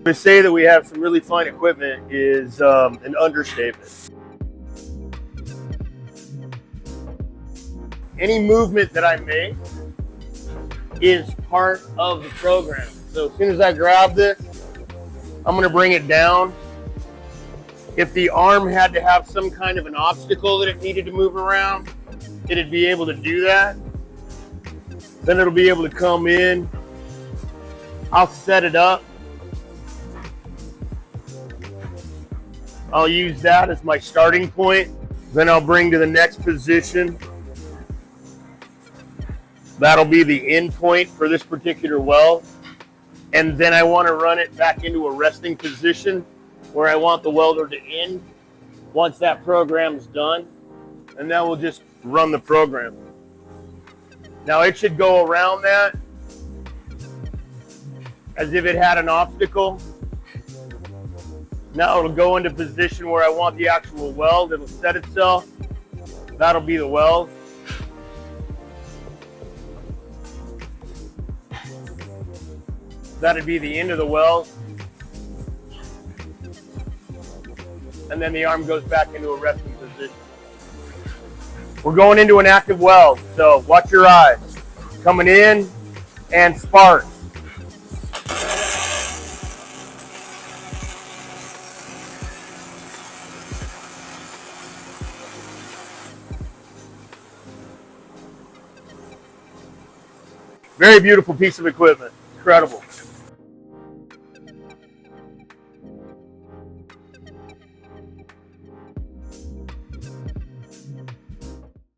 To say that we have some really fine equipment is an understatement. Any movement that I make is part of the program. So as soon as I grab this, I'm going to bring it down. If the arm had to have some kind of an obstacle that it needed to move around, it'd be able to do that. Then it'll be able to come in. I'll set it up. I'll use that as my starting point. Then I'll bring to the next position. That'll be the end point for this particular weld. And then I want to run it back into a resting position where I want the welder to end once that program's done. And then we'll just run the program. Now it should go around that as if it had an obstacle. Now it'll go into position where I want the actual weld. It'll set itself. That'll be the weld. That'd be the end of the weld. And then the arm goes back into a resting position. We're going into an active weld, so watch your eyes. Coming in and spark. Very beautiful piece of equipment. Incredible.